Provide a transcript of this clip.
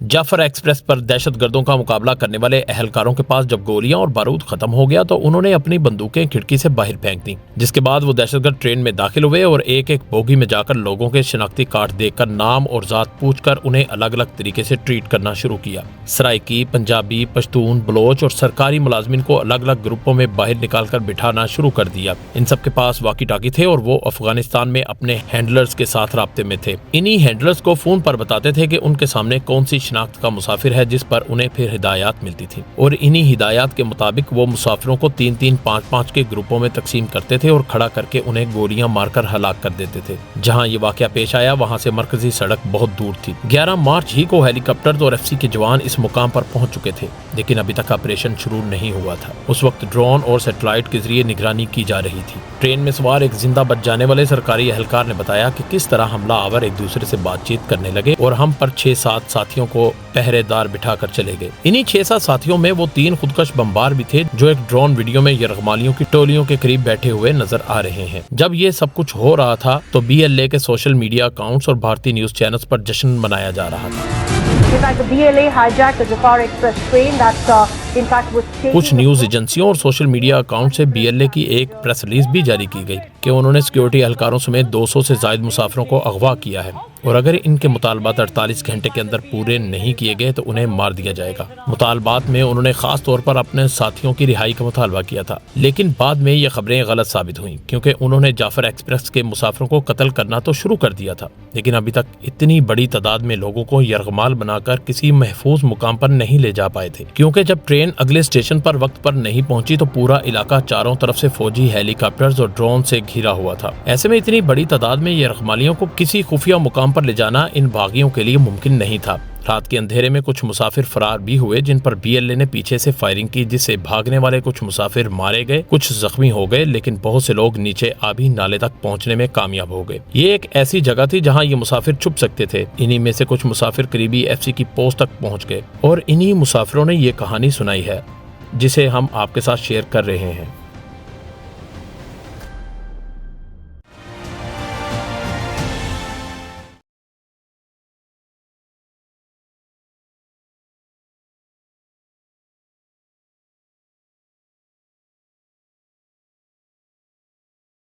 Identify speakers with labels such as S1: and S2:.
S1: Jafar express पर दहशतगर्दों का मुकाबला करने वाले अहलकारों के पास जब गोलियां और बारूद खत्म हो गया तो उन्होंने अपनी बंदूकें खिड़की से बाहर फेंक दी, जिसके बाद वो दहशतगर्द ट्रेन में दाखिल हुए और एक एक बोगी में जाकर लोगों के शिनाख्ती कार्ड देखकर नाम और जात पूछकर उन्हें अलग अलग तरीके से ट्रीट करना शुरू किया। सराइकी, पंजाबी, पश्तून, बलोच और सरकारी मुलाजमिन को अलग अलग ग्रुपों में बाहर निकालकर बिठाना शुरू कर दिया। इन सब के पास वाकी टाकी थे और वो अफगानिस्तान में अपने हैंडलर्स के साथ राब्ते में थे। इन्हीं हैंडलर्स को फोन पर बताते थे कि उनके सामने कौन सी शिनाख्त का मुसाफिर है, जिस पर उन्हें फिर हिदायत मिलती थी और इन्हीं हिदायत के मुताबिक वो मुसाफिरों को 3-3, 5-5 के ग्रुपों में तकसीम करते थे और खड़ा करके उन्हें गोलियां मारकर हलाक कर देते थे। जहां ये वाकया पेश आया वहां से मरकजी सड़क बहुत दूर थी। 11 मार्च ही को हेलीकॉप्टर और FC के जवान इस मुकाम पर पहुंच चुके थे, लेकिन अभी तक ऑपरेशन शुरू नहीं हुआ था। उस वक्त ड्रोन और सैटेलाइट के जरिए निगरानी की जा रही थी। ट्रेन में सवार एक जिंदा बच जाने वाले सरकारी एहलकार ने बताया कि किस तरह हमला आवर एक दूसरे से बातचीत करने लगे और हम पर 6-7 साथियों को पहरेदार बिठाकर चले गए। इन्हीं 6-7 साथियों में वो 3 खुदकश बमबार भी थे जो एक ड्रोन वीडियो में यरगमालियों की टोलियों के करीब बैठे हुए नजर आ रहे हैं। जब ये सब कुछ हो रहा था तो BLA के सोशल मीडिया अकाउंट्स और भारतीय न्यूज चैनल्स पर जश्न मनाया जा रहा था। कुछ न्यूज एजेंसियों और सोशल मीडिया अकाउंट से BLA की एक प्रेस रिलीज भी जारी की गई कि उन्होंने सिक्योरिटी एहलकारों समेत 200 से ज्यादा मुसाफिरों को अगवा किया है और अगर इनके मुतालबात 48 घंटे के अंदर पूरे नहीं किए गए तो उन्हें मार दिया जाएगा। मुतालबात में उन्होंने खास तौर पर अपने साथियों की रिहाई का मुतालबा किया था, लेकिन बाद में ये खबरें गलत साबित हुई क्योंकि उन्होंने जाफर एक्सप्रेस के मुसाफिरों को कत्ल करना तो शुरू कर दिया था, लेकिन अभी तक इतनी बड़ी तादाद में लोगों को यरगमाल बनाकर किसी महफूज मुकाम पर नहीं ले जा पाए थे, क्योंकि जब ट्रेन अगले स्टेशन पर वक्त पर नहीं पहुंची तो पूरा इलाका चारों तरफ से फौजी हेलीकॉप्टर्स और ड्रोन से घिरा हुआ था। ऐसे में इतनी बड़ी तादाद में यरगमालियों को किसी खुफिया मुकाम पर ले जाना इन बागियों के लिए मुमकिन नहीं था। रात के अंधेरे में कुछ मुसाफिर फरार भी हुए, जिन पर BLA ने पीछे से फायरिंग की, जिससे भागने वाले कुछ मुसाफिर मारे गए, कुछ जख्मी हो गए, लेकिन बहुत से लोग नीचे आबी नाले तक पहुंचने में कामयाब हो गए। ये एक ऐसी जगह थी जहां ये मुसाफिर छुप सकते थे। इन्हीं में से कुछ मुसाफिर करीबी FC की पोस्ट तक पहुंच गए और इन्हीं मुसाफिरों ने ये कहानी सुनाई है जिसे हम आपके साथ शेयर कर रहे हैं।